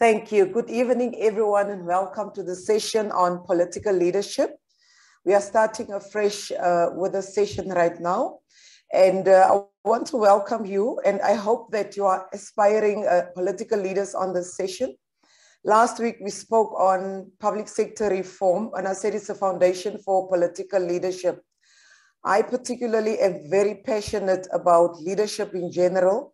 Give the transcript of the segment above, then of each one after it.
Thank you. Good evening, everyone, and welcome to the session on political leadership. We are starting afresh with a session right now. And I want to welcome you, and I hope that you are aspiring political leaders on this session. Last week, we spoke on public sector reform, and I said it's a foundation for political leadership. I particularly am very passionate about leadership in general.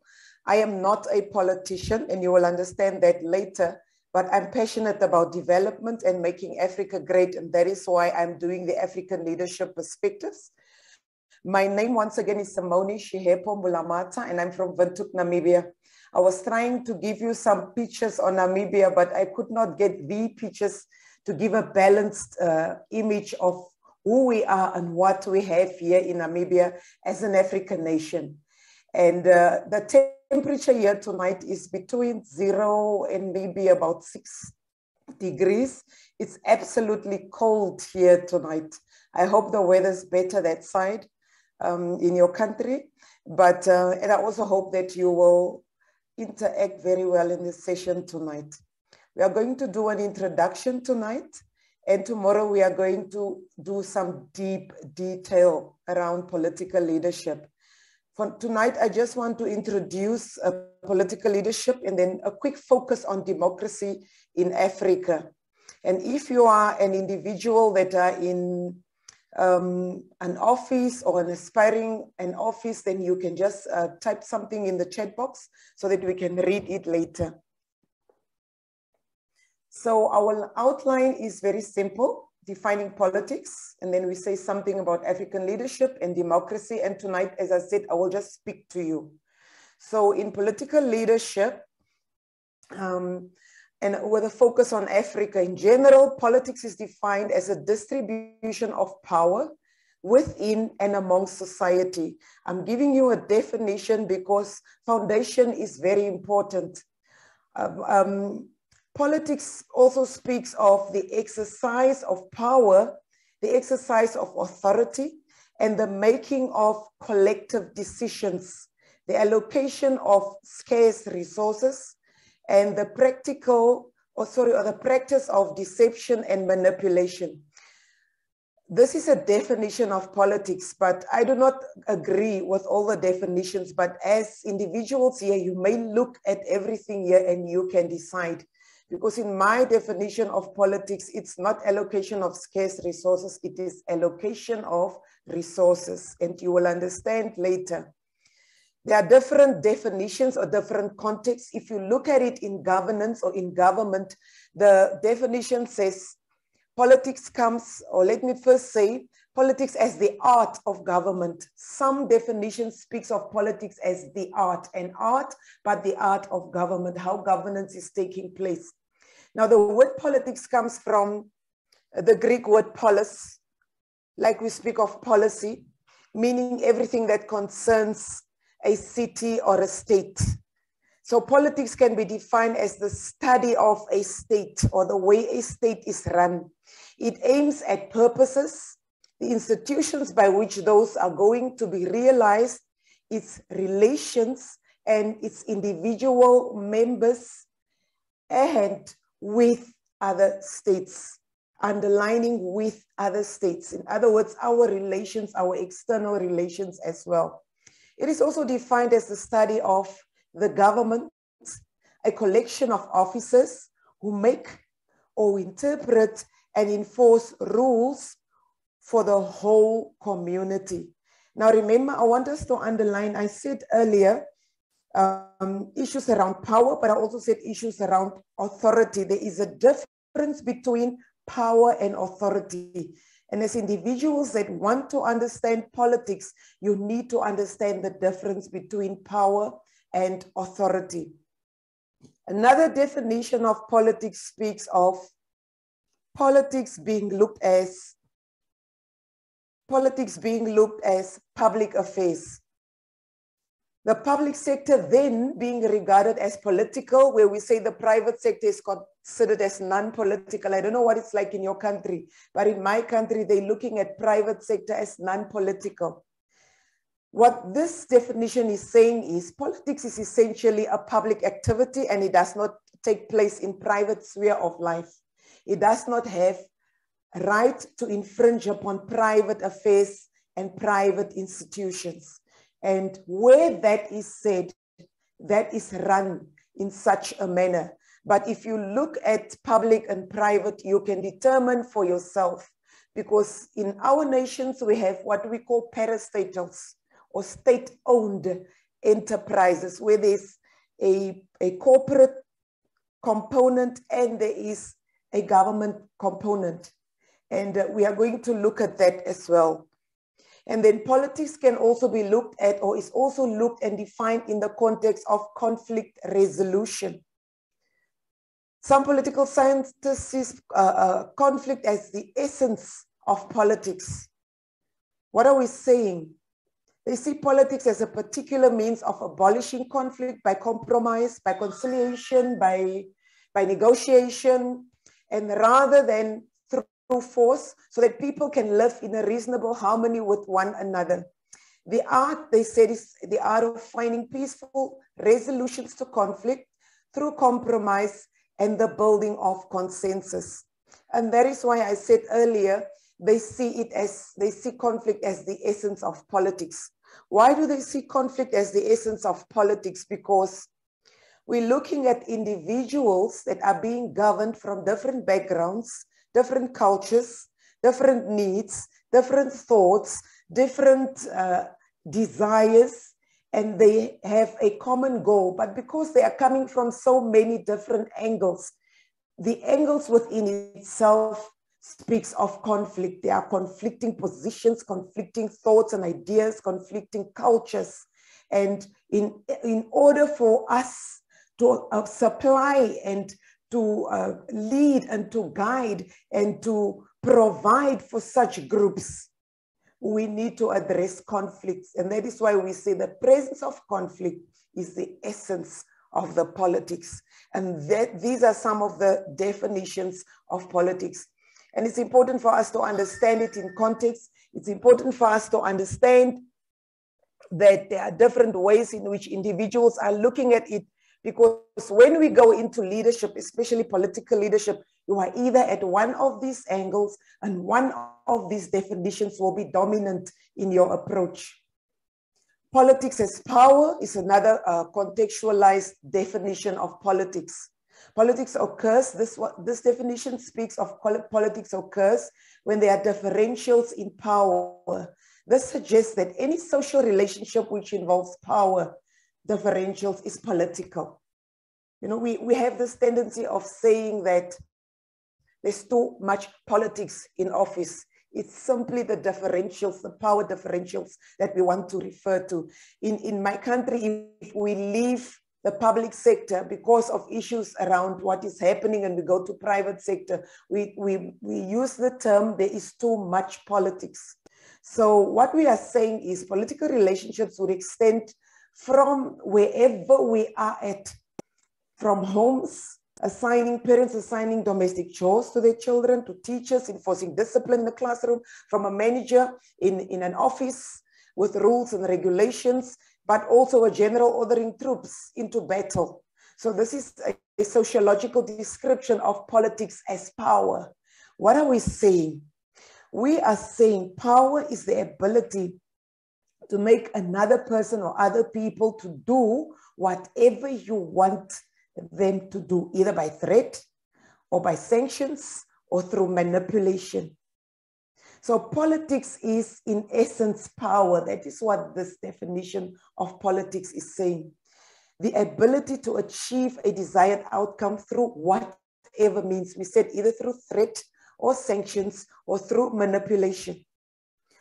I am not a politician, and you will understand that later, but I'm passionate about development and making Africa great, and that is why I'm doing the African Leadership Perspectives. My name, once again, is Simonee Mulamata, and I'm from Windhoek, Namibia. I was trying to give you some pictures on Namibia, but I could not get the pictures to give a balanced image of who we are and what we have here in Namibia as an African nation. And the temperature here tonight is between 0 and maybe about 6 degrees. It's absolutely cold here tonight. I hope the weather's better that side in your country. But and I also hope that you will interact very well in this session tonight. We are going to do an introduction tonight, and tomorrow we are going to do some deep detail around political leadership. For tonight, I just want to introduce political leadership and then a quick focus on democracy in Africa. And if you are an individual that are in an office or an aspiring an office, then you can just type something in the chat box so that we can read it later. So our outline is very simple. Defining politics, and then we say something about African leadership and democracy. And tonight, as I said, I will just speak to you. So in political leadership, and with a focus on Africa in general, politics is defined as a distribution of power within and amongst society. I'm giving you a definition because foundation is very important. Politics also speaks of the exercise of power, the exercise of authority, and the making of collective decisions, the allocation of scarce resources, and the the practice of deception and manipulation. This is a definition of politics, but I do not agree with all the definitions. But as individuals here, you may look at everything here and you can decide. Because in my definition of politics, it's not allocation of scarce resources, it is allocation of resources, and you will understand later. There are different definitions or different contexts. If you look at it in governance or in government, the definition says politics comes, or let me first say, politics as the art of government. Some definition speaks of politics as the art, but the art of government, how governance is taking place. Now, the word politics comes from the Greek word polis, like we speak of policy, meaning everything that concerns a city or a state. So politics can be defined as the study of a state or the way a state is run. It aims at purposes, the institutions by which those are going to be realized, its relations and its individual members, and with other states, underlining with other states. In other words, our relations, our external relations as well. It is also defined as the study of the government, a collection of officers who make or interpret and enforce rules for the whole community. Now remember, I want us to underline, I said earlier, issues around power, but I also said issues around authority. There is a difference between power and authority. And as individuals that want to understand politics, you need to understand the difference between power and authority. Another definition of politics speaks of politics being looked as public affairs. The public sector then being regarded as political, where we say the private sector is considered as non-political. I don't know what it's like in your country, but in my country, they're looking at private sector as non-political. What this definition is saying is politics is essentially a public activity and it does not take place in private sphere of life. It does not have right to infringe upon private affairs and private institutions. And where that is said, that is run in such a manner. But if you look at public and private, you can determine for yourself, because in our nations, we have what we call parastatals or state-owned enterprises, where there's a corporate component and there is a government component. And we are going to look at that as well. And then politics can also be looked at, or is also looked and defined in the context of conflict resolution. Some political scientists see conflict as the essence of politics. What are we saying? They see politics as a particular means of abolishing conflict by compromise, by conciliation, by negotiation, and rather than through force, so that people can live in a reasonable harmony with one another. The art, they said, is the art of finding peaceful resolutions to conflict through compromise and the building of consensus. And that is why I said earlier, they see conflict as the essence of politics. Why do they see conflict as the essence of politics? Because we're looking at individuals that are being governed from different backgrounds, different cultures, different needs, different thoughts, different desires, and they have a common goal. But because they are coming from so many different angles, the angles within itself speaks of conflict. There are conflicting positions, conflicting thoughts and ideas, conflicting cultures. And in order for us to supply and to lead and to guide and to provide for such groups, we need to address conflicts. And that is why we say the presence of conflict is the essence of the politics. And these are some of the definitions of politics. And it's important for us to understand it in context. It's important for us to understand that there are different ways in which individuals are looking at it, because when we go into leadership, especially political leadership, you are either at one of these angles and one of these definitions will be dominant in your approach. Politics as power is another contextualized definition of politics. Politics occurs, this definition speaks of politics occurs when there are differentials in power. This suggests that any social relationship which involves power differentials is political. You know, we have this tendency of saying that there's too much politics in office. It's simply the differentials, the power differentials that we want to refer to. In my country, if we leave the public sector because of issues around what is happening and we go to private sector, we use the term, there is too much politics. So what we are saying is political relationships would extend from wherever we are at, from homes, parents assigning domestic chores to their children, to teachers enforcing discipline in the classroom, from a manager in an office with rules and regulations, but also a general ordering troops into battle. So this is a sociological description of politics as power. What are we saying? We are saying power is the ability to make another person or other people to do whatever you want them to do, either by threat or by sanctions or through manipulation. So politics is in essence power. That is what this definition of politics is saying. The ability to achieve a desired outcome through whatever means. We said either through threat or sanctions or through manipulation.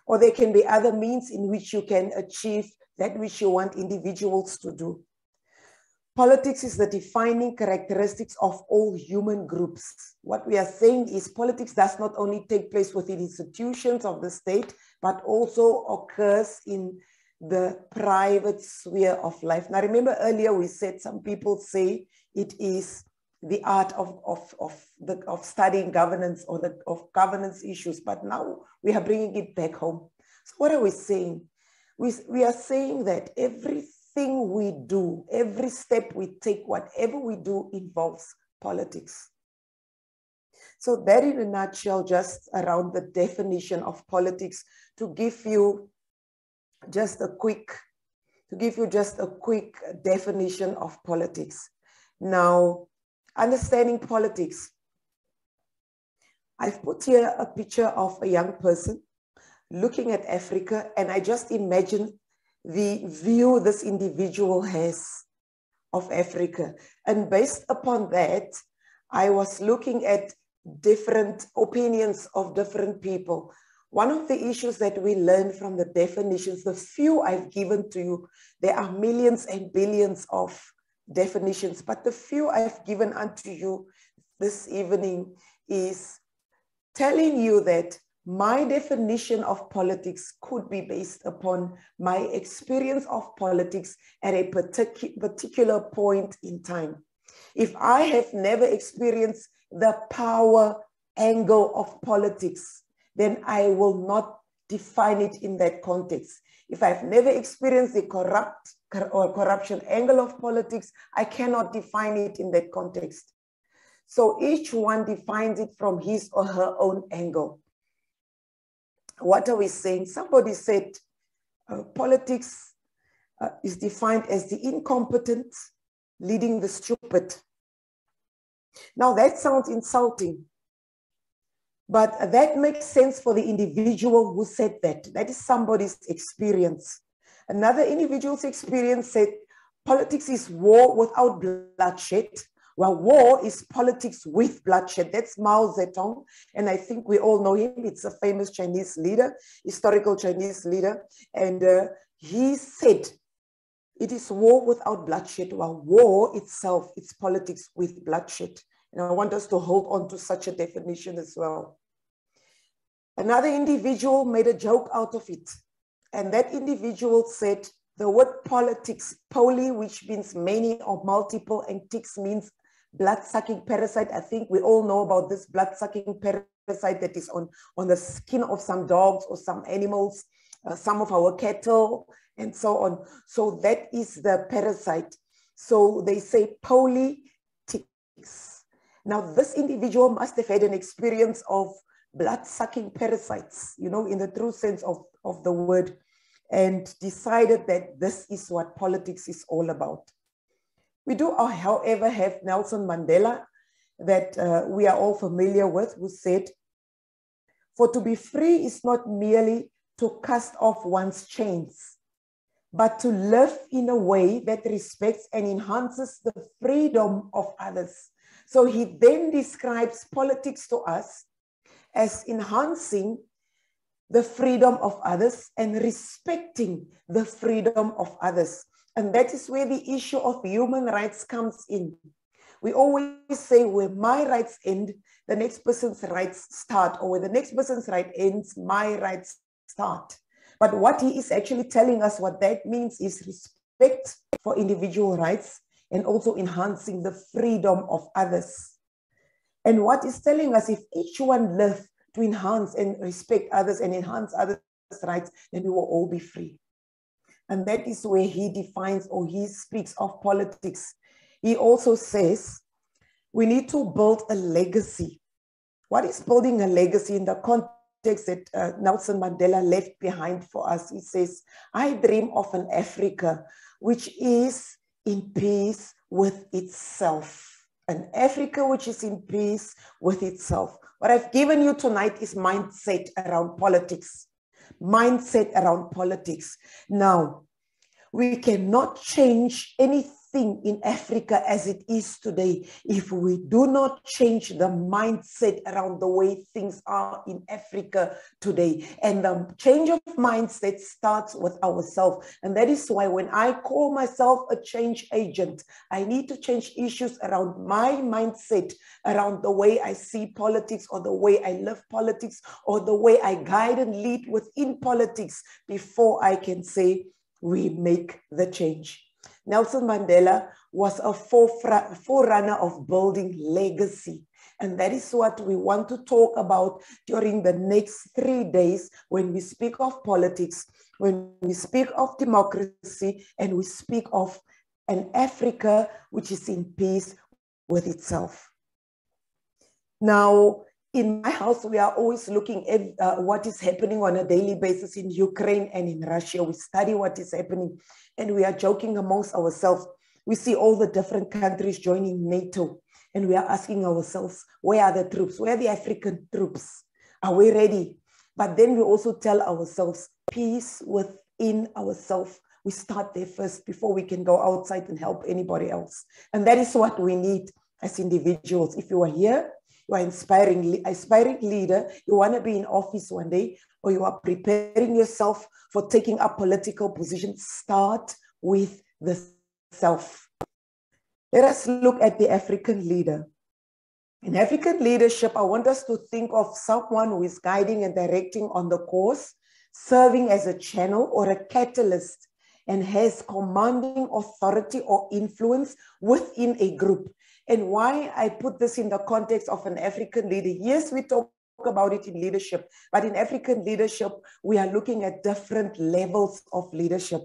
Or there can be other means in which you can achieve that which you want individuals to do. Politics is the defining characteristics of all human groups. What we are saying is politics does not only take place within institutions of the state, but also occurs in the private sphere of life. Now, remember earlier we said some people say it is the art of studying governance or of governance issues, but now we are bringing it back home. So what are we saying? We are saying that every everything we do, every step we take, whatever we do involves politics. So that in a nutshell, just around the definition of politics, to give you just a quick definition of politics. Now, understanding politics. I've put here a picture of a young person looking at Africa, and I just imagine the view this individual has of Africa. And based upon that, I was looking at different opinions of different people. One of the issues that we learn from the definitions, the few I've given to you, there are millions and billions of definitions, but the few I've given unto you this evening is telling you that my definition of politics could be based upon my experience of politics at a particular point in time. If I have never experienced the power angle of politics, then I will not define it in that context. If I've never experienced the corruption angle of politics, I cannot define it in that context. So each one defines it from his or her own angle. What are we saying? Somebody said politics is defined as the incompetent leading the stupid. Now that sounds insulting, but that makes sense for the individual who said that. That is somebody's experience. Another individual's experience said politics is war without bloodshed. Well, war is politics with bloodshed. That's Mao Zedong, and I think we all know him. It's a famous Chinese leader, historical Chinese leader, and he said it is war without bloodshed, while war itself is politics with bloodshed. And I want us to hold on to such a definition as well. Another individual made a joke out of it, and that individual said the word politics, poly, which means many or multiple, and ticks means blood-sucking parasite. I think we all know about this blood-sucking parasite that is on the skin of some dogs or some animals, some of our cattle, and so on. So that is the parasite. So they say polyticks. Now this individual must have had an experience of blood-sucking parasites, you know, in the true sense of the word, and decided that this is what politics is all about. We do, however, have Nelson Mandela that we are all familiar with, who said, "For to be free is not merely to cast off one's chains, but to live in a way that respects and enhances the freedom of others." So he then describes politics to us as enhancing the freedom of others and respecting the freedom of others. And that is where the issue of human rights comes in. We always say where my rights end, the next person's rights start, or where the next person's right ends, my rights start. But what he is actually telling us, what that means is respect for individual rights and also enhancing the freedom of others. And what he's telling us, if each one live to enhance and respect others and enhance others' rights, then we will all be free. And that is where he defines, or he speaks of politics. He also says, we need to build a legacy. What is building a legacy in the context that Nelson Mandela left behind for us? He says, I dream of an Africa which is in peace with itself. An Africa which is in peace with itself. What I've given you tonight is mindset around politics. Mindset around politics. Now, we cannot change anything in Africa as it is today if we do not change the mindset around the way things are in Africa today. And the change of mindset starts with ourselves. And that is why when I call myself a change agent, I need to change issues around my mindset, around the way I see politics, or the way I live politics, or the way I guide and lead within politics before I can say we make the change. Nelson Mandela was a forerunner of building legacy. And that is what we want to talk about during the next 3 days when we speak of politics, when we speak of democracy, and we speak of an Africa which is in peace with itself. Now, in my house, we are always looking at what is happening on a daily basis in Ukraine and in Russia. We study what is happening, and we are joking amongst ourselves. We see all the different countries joining NATO, and we are asking ourselves, where are the troops? Where are the African troops? Are we ready? But then we also tell ourselves, peace within ourselves. We start there first before we can go outside and help anybody else. And that is what we need as individuals. If you are here, you are aspiring leader, you want to be in office one day, or you are preparing yourself for taking up political positions, start with the self. Let us look at the African leader. In African leadership, I want us to think of someone who is guiding and directing on the course, serving as a channel or a catalyst, and has commanding authority or influence within a group. And why I put this in the context of an African leader, yes, we talk about it in leadership, but in African leadership, we are looking at different levels of leadership.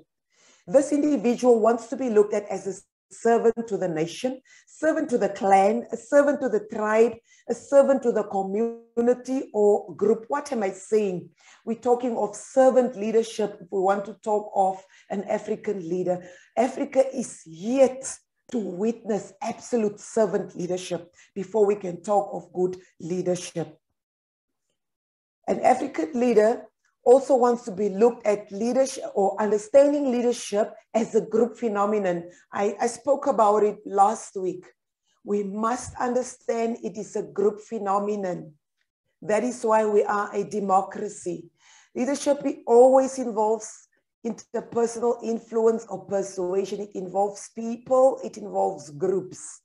This individual wants to be looked at as a servant to the nation, servant to the clan, a servant to the tribe, a servant to the community or group. What am I saying? We're talking of servant leadership if we want to talk of an African leader. Africa is yet to witness absolute servant leadership before we can talk of good leadership. An African leader also wants to be looked at leadership or understanding leadership as a group phenomenon. I spoke about it last week. We must understand it is a group phenomenon. That is why we are a democracy. Leadership always involves interpersonal influence or persuasion. It involves people, it involves groups.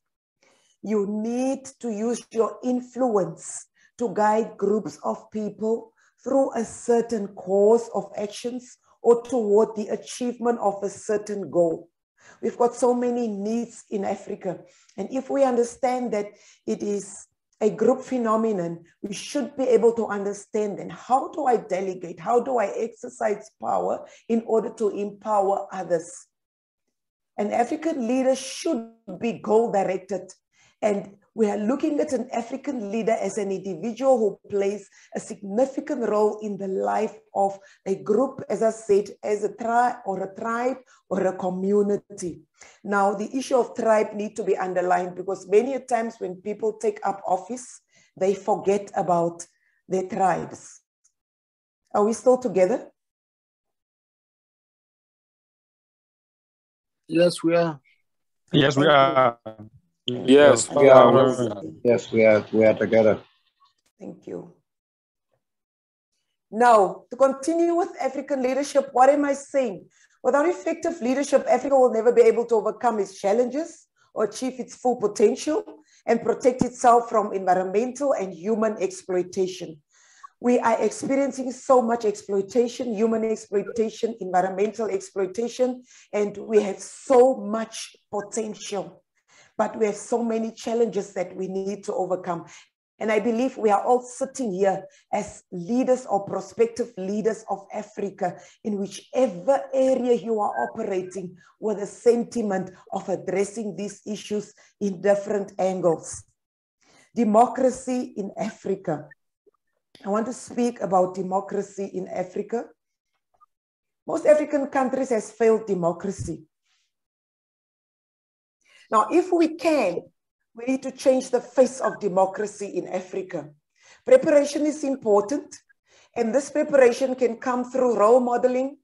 You need to use your influence to guide groups of people through a certain course of actions or toward the achievement of a certain goal. We've got so many needs in Africa. And if we understand that it is a group phenomenon, we should be able to understand then how do I delegate? How do I exercise power in order to empower others? An African leader should be goal-directed. And we are looking at an African leader as an individual who plays a significant role in the life of a group, as I said, as a tribe or a community. Now, the issue of tribe needs to be underlined because many times when people take up office, they forget about their tribes. Are we still together? Yes, we are. Yes, we are. Yes, we are. Yes, we are together. Thank you. Now, to continue with African leadership, what am I saying? Without effective leadership, Africa will never be able to overcome its challenges or achieve its full potential and protect itself from environmental and human exploitation. We are experiencing so much exploitation, human exploitation, environmental exploitation, and we have so much potential. But we have so many challenges that we need to overcome. And I believe we are all sitting here as leaders or prospective leaders of Africa in whichever area you are operating with a sentiment of addressing these issues in different angles. Democracy in Africa. I want to speak about democracy in Africa. Most African countries have failed democracy. Now, if we can, we need to change the face of democracy in Africa. Preparation is important, and this preparation can come through role modeling,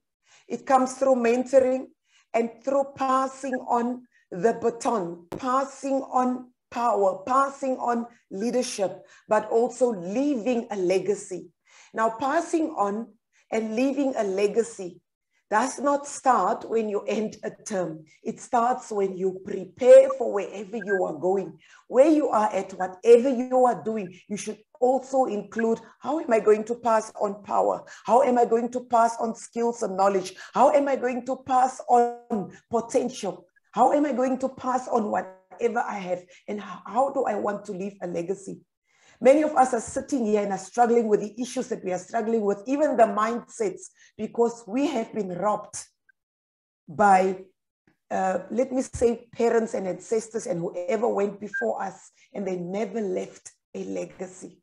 it comes through mentoring, and through passing on the baton, passing on power, passing on leadership, but also leaving a legacy. Now, passing on and leaving a legacy does not start when you end a term. It starts when you prepare for wherever you are going. Where you are at, whatever you are doing, you should also include, how am I going to pass on power? How am I going to pass on skills and knowledge? How am I going to pass on potential? How am I going to pass on whatever I have? And how do I want to leave a legacy? Many of us are sitting here and are struggling with the issues that we are struggling with, even the mindsets, because we have been robbed by, let me say, parents and ancestors and whoever went before us, and they never left a legacy.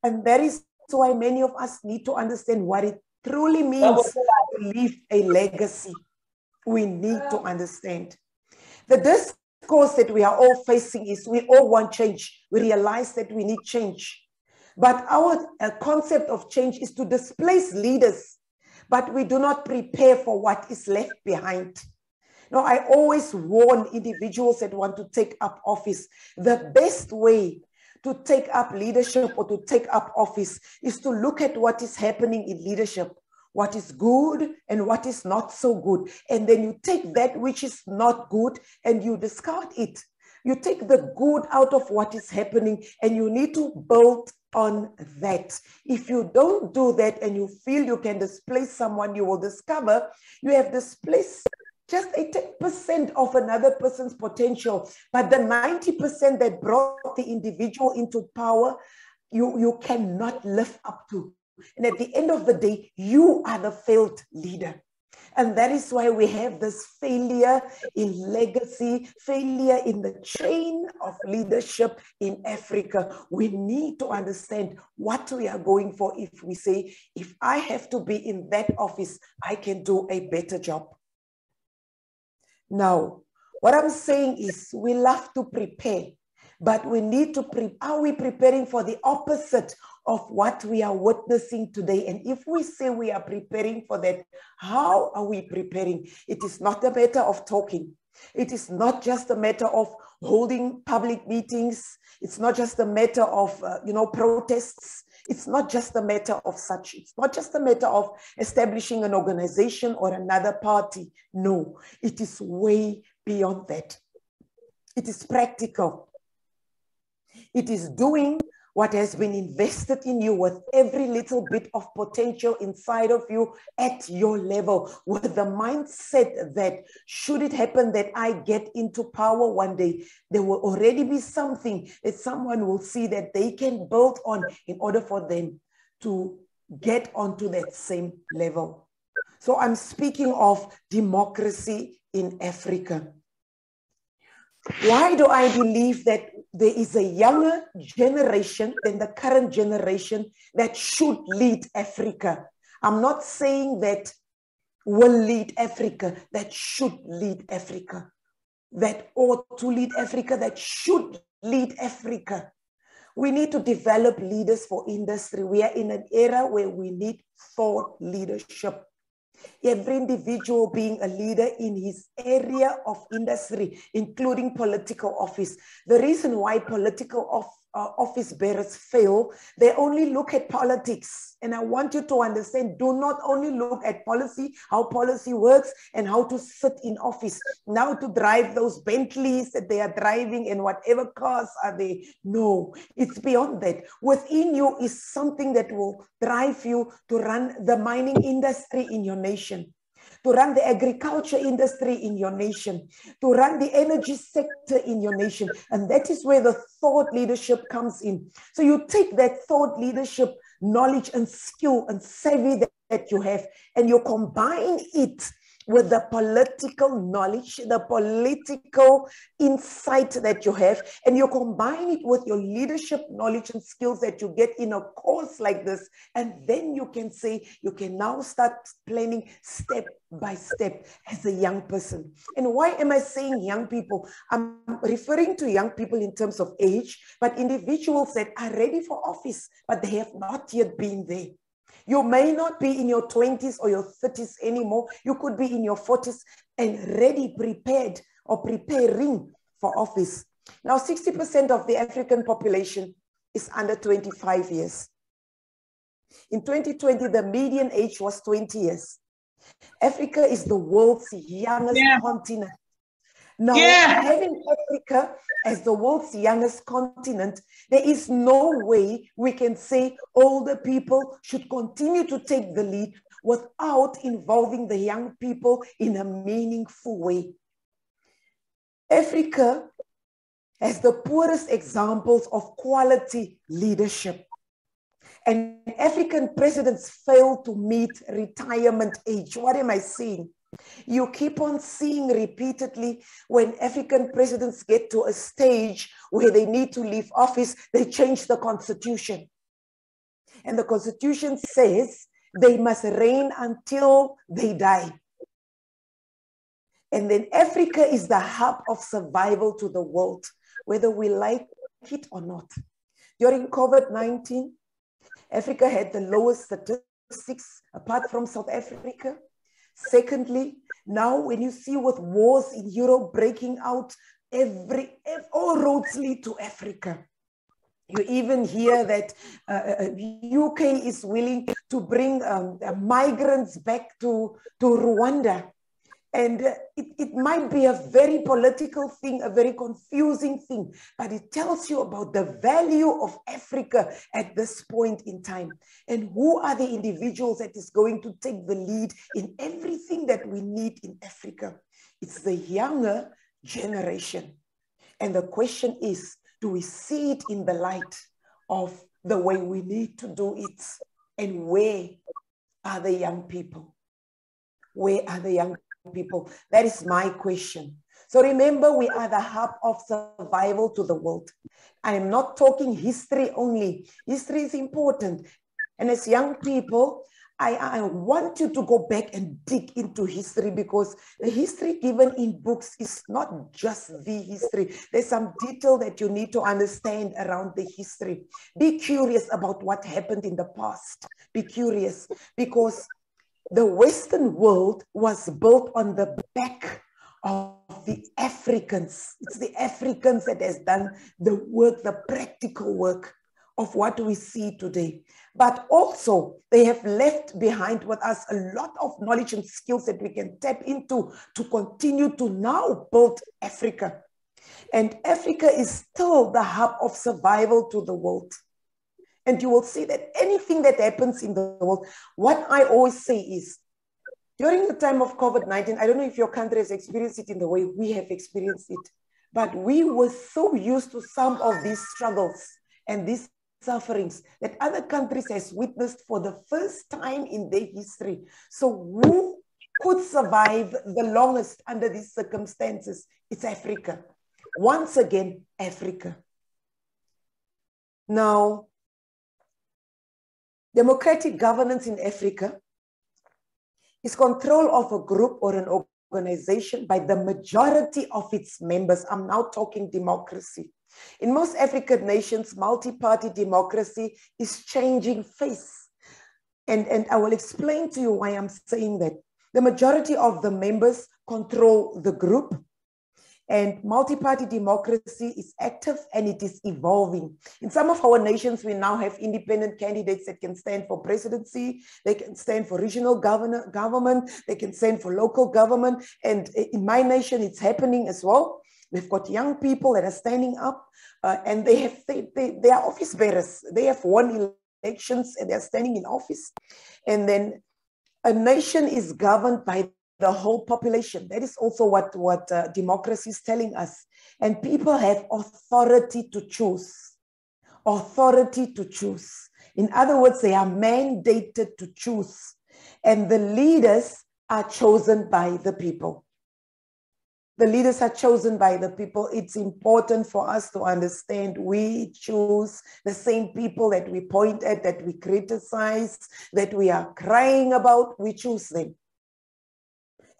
And that is why many of us need to understand what it truly means to leave a legacy. We need to understand. The discourse that we are all facing is we all want change. We realize that we need change. But our concept of change is to displace leaders, but we do not prepare for what is left behind. Now, I always warn individuals that want to take up office. The best way to take up leadership or to take up office is to look at what is happening in leadership, what is good and what is not so good. And then you take that which is not good and you discard it. You take the good out of what is happening and you need to build on that. If you don't do that and you feel you can displace someone, you will discover you have displaced just a 10% of another person's potential, but the 90% that brought the individual into power, you cannot live up to. And at the end of the day, you are the failed leader. And that is why we have this failure in legacy, failure in the chain of leadership in Africa. We need to understand what we are going for if we say, if I have to be in that office, I can do a better job. Now, what I'm saying is we love to prepare, but we need to are we preparing for the opposite of what we are witnessing today? And if we say we are preparing for that, how are we preparing? It is not a matter of talking. It is not just a matter of holding public meetings. It's not just a matter of, protests. It's not just a matter of such. It's not just a matter of establishing an organization or another party. No, it is way beyond that. It is practical. It is doing what has been invested in you with every little bit of potential inside of you at your level, with the mindset that should it happen that I get into power one day, there will already be something that someone will see that they can build on in order for them to get onto that same level. So I'm speaking of democracy in Africa. Why do I believe that there is a younger generation than the current generation that should lead Africa? I'm not saying that will lead Africa, that should lead Africa, that ought to lead Africa, that should lead Africa. We need to develop leaders for industry. We are in an era where we need thought leadership. Every individual being a leader in his area of industry, including political office. The reason why political office bearers fail, they only look at politics. And I want you to understand, do not only look at policy, how policy works and how to sit in office. Now to drive those Bentleys that they are driving and whatever cars are there. No, it's beyond that. Within you is something that will drive you to run the mining industry in your nation, to run the agriculture industry in your nation, to run the energy sector in your nation. And that is where the thought leadership comes in. So you take that thought leadership knowledge and skill and savvy that you have, and you combine it with the political knowledge, the political insight that you have, and you combine it with your leadership knowledge and skills that you get in a course like this, and then you can say, you can now start planning step by step as a young person. And why am I saying young people? I'm referring to young people in terms of age, but individuals that are ready for office, but they have not yet been there. You may not be in your 20s or your 30s anymore. You could be in your 40s and ready, prepared, or preparing for office. Now, 60% of the African population is under 25 years. In 2020, the median age was 20 years. Africa is the world's youngest continent. Now, having Africa as the world's youngest continent, there is no way we can say older people should continue to take the lead without involving the young people in a meaningful way. Africa as the poorest examples of quality leadership. And African presidents fail to meet retirement age. What am I seeing? You keep on seeing repeatedly when African presidents get to a stage where they need to leave office, they change the constitution. And the constitution says they must reign until they die. And then Africa is the hub of survival to the world, whether we like it or not. During COVID-19, Africa had the lowest statistics apart from South Africa. Secondly, now when you see with wars in Europe breaking out, all roads lead to Africa. You even hear that UK is willing to bring migrants back to Rwanda. And it might be a very political thing, a very confusing thing, but it tells you about the value of Africa at this point in time. And who are the individuals that is going to take the lead in everything that we need in Africa? It's the younger generation. And the question is, do we see it in the light of the way we need to do it? And where are the young people? Where are the young people? That is my question. So remember, we are the hub of survival to the world. I am not talking history only. History is important. And as young people, I want you to go back and dig into history, because the history given in books is not just the history. There's some detail that you need to understand around the history. Be curious about what happened in the past. Be curious, because the Western world was built on the back of the Africans. It's the Africans that has done the work, the practical work of what we see today. But also, they have left behind with us a lot of knowledge and skills that we can tap into to continue to now build Africa. And Africa is still the hub of survival to the world. And you will see that anything that happens in the world, what I always say is, during the time of COVID-19, I don't know if your country has experienced it in the way we have experienced it, but we were so used to some of these struggles and these sufferings that other countries has witnessed for the first time in their history. So who could survive the longest under these circumstances? It's Africa. Once again, Africa. Now, democratic governance in Africa is control of a group or an organization by the majority of its members. I'm now talking democracy. In most African nations, multi-party democracy is changing face. And I will explain to you why I'm saying that. The majority of the members control the group, and multi-party democracy is active and it is evolving. In some of our nations, we now have independent candidates that can stand for presidency, they can stand for regional government, they can stand for local government. And in my nation, it's happening as well. We've got young people that are standing up and they are office bearers. They have won elections and they're standing in office. And then a nation is governed by the whole population. That is also what democracy is telling us. And people have authority to choose. Authority to choose. In other words, they are mandated to choose. And the leaders are chosen by the people. The leaders are chosen by the people. It's important for us to understand we choose the same people that we point at, that we criticize, that we are crying about. We choose them.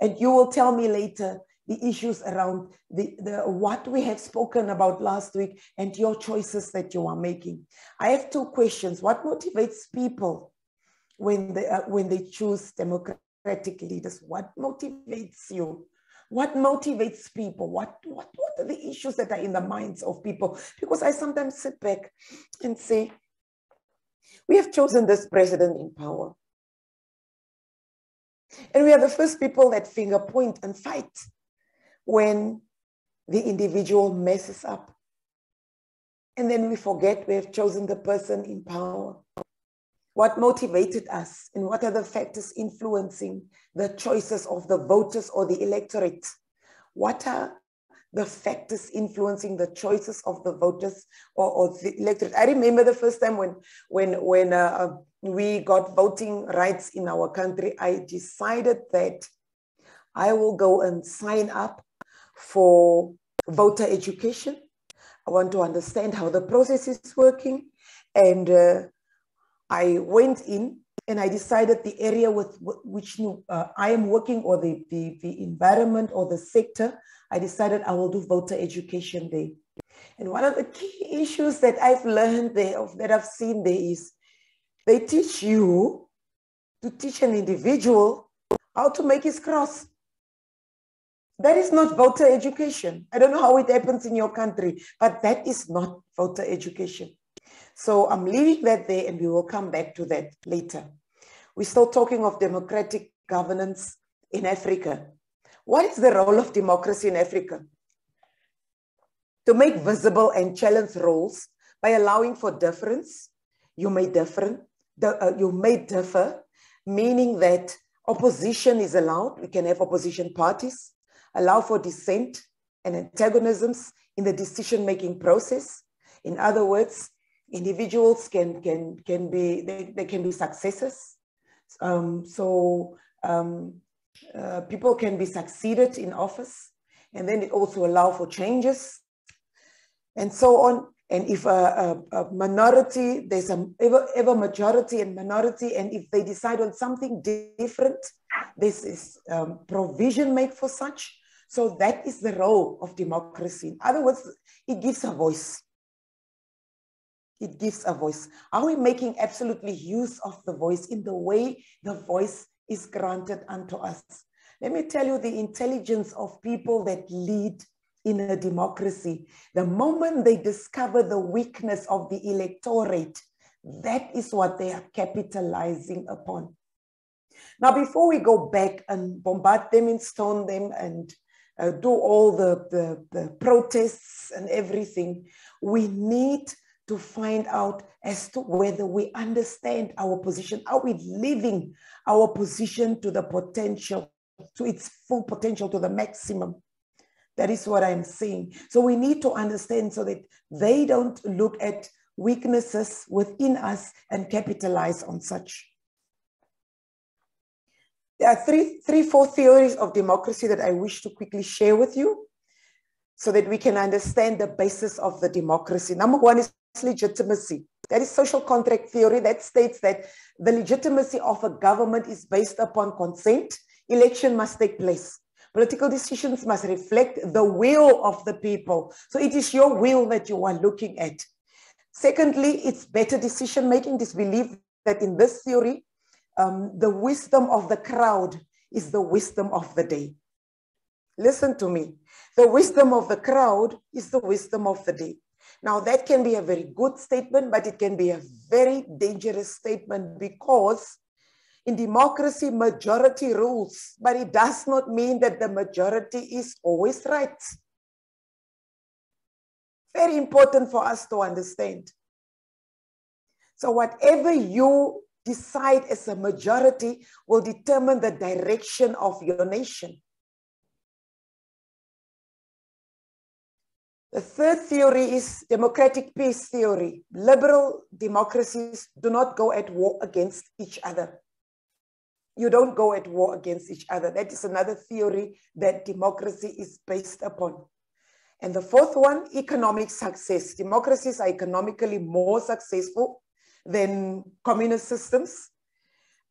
And you will tell me later the issues around what we have spoken about last week and your choices that you are making. I have two questions. What motivates people when they choose democratic leaders? What motivates you? What motivates people? What are the issues that are in the minds of people? Because I sometimes sit back and say, we have chosen this president in power. And we are the first people that finger point and fight when the individual messes up. And then we forget we have chosen the person in power. What motivated us and what are the factors influencing the choices of the voters or the electorate? What are the factors influencing the choices of the voters or the electorate. I remember the first time when we got voting rights in our country, I decided that I will go and sign up for voter education. I want to understand how the process is working. And I went in and I decided the area with which I am working, or the environment or the sector, I decided I will do voter education there. And one of the key issues that I've learned there, that I've seen there, is they teach you to teach an individual how to make his cross. That is not voter education. I don't know how it happens in your country, but that is not voter education. So I'm leaving that there, and we will come back to that later. We're still talking of democratic governance in Africa. What is the role of democracy in Africa? To make visible and challenge roles by allowing for difference. You may differ, meaning that opposition is allowed. We can have opposition parties. Allow for dissent and antagonisms in the decision-making process. In other words, individuals can be successors. People can be succeeded in office, and then it also allow for changes and so on. And if a minority, there's ever majority and minority, and if they decide on something different, this is provision made for such. So that is the role of democracy. In other words, it gives a voice. It gives a voice. Are we making absolutely use of the voice in the way the voice is granted unto us? Let me tell you the intelligence of people that lead in a democracy. The moment they discover the weakness of the electorate, that is what they are capitalizing upon. Now, before we go back and bombard them and stone them and do all the protests and everything, we need to find out as to whether we understand our position. Are we living our position to the potential, to its full potential, to the maximum? That is what I'm saying. So we need to understand so that they don't look at weaknesses within us and capitalize on such. There are four theories of democracy that I wish to quickly share with you so that we can understand the basis of the democracy. Number one is legitimacy. That is social contract theory that states that the legitimacy of a government is based upon consent. Election must take place. Political decisions must reflect the will of the people. So it is your will that you are looking at. Secondly, it's better decision making. This belief that in this theory, the wisdom of the crowd is the wisdom of the day. Listen to me. The wisdom of the crowd is the wisdom of the day. Now, that can be a very good statement, but it can be a very dangerous statement, because in democracy, majority rules, but it does not mean that the majority is always right. Very important for us to understand. So whatever you decide as a majority will determine the direction of your nation. The third theory is democratic peace theory. Liberal democracies do not go at war against each other. You don't go at war against each other. That is another theory that democracy is based upon. And the fourth one, economic success. Democracies are economically more successful than communist systems.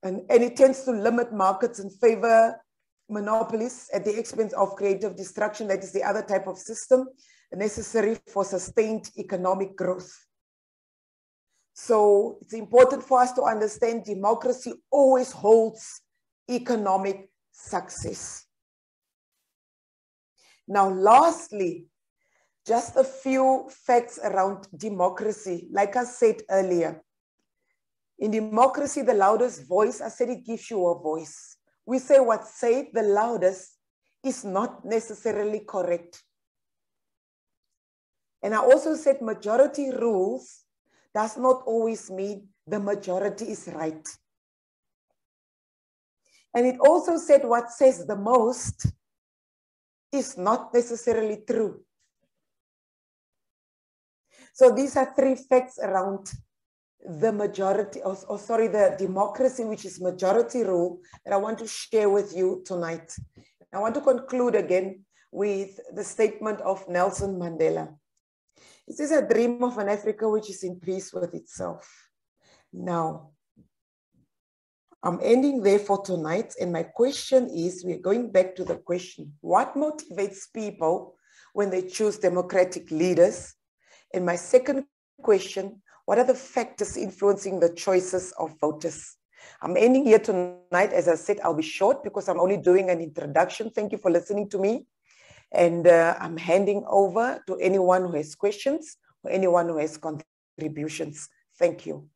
And it tends to limit markets and favor monopolies at the expense of creative destruction. That is the other type of system necessary for sustained economic growth. So it's important for us to understand democracy always holds economic success. Now, lastly, just a few facts around democracy. Like I said earlier, in democracy, the loudest voice, I said it gives you a voice. We say what said the loudest is not necessarily correct. And I also said majority rules does not always mean the majority is right. And it also said what says the most is not necessarily true. So these are 3 facts around the majority, the democracy, which is majority rule, that I want to share with you tonight. I want to conclude again with the statement of Nelson Mandela. It is a dream of an Africa which is in peace with itself. Now, I'm ending there for tonight. And my question is, we're going back to the question, what motivates people when they choose democratic leaders? And my second question, what are the factors influencing the choices of voters? I'm ending here tonight. As I said, I'll be short because I'm only doing an introduction. Thank you for listening to me. And I'm handing over to anyone who has questions or anyone who has contributions. Thank you.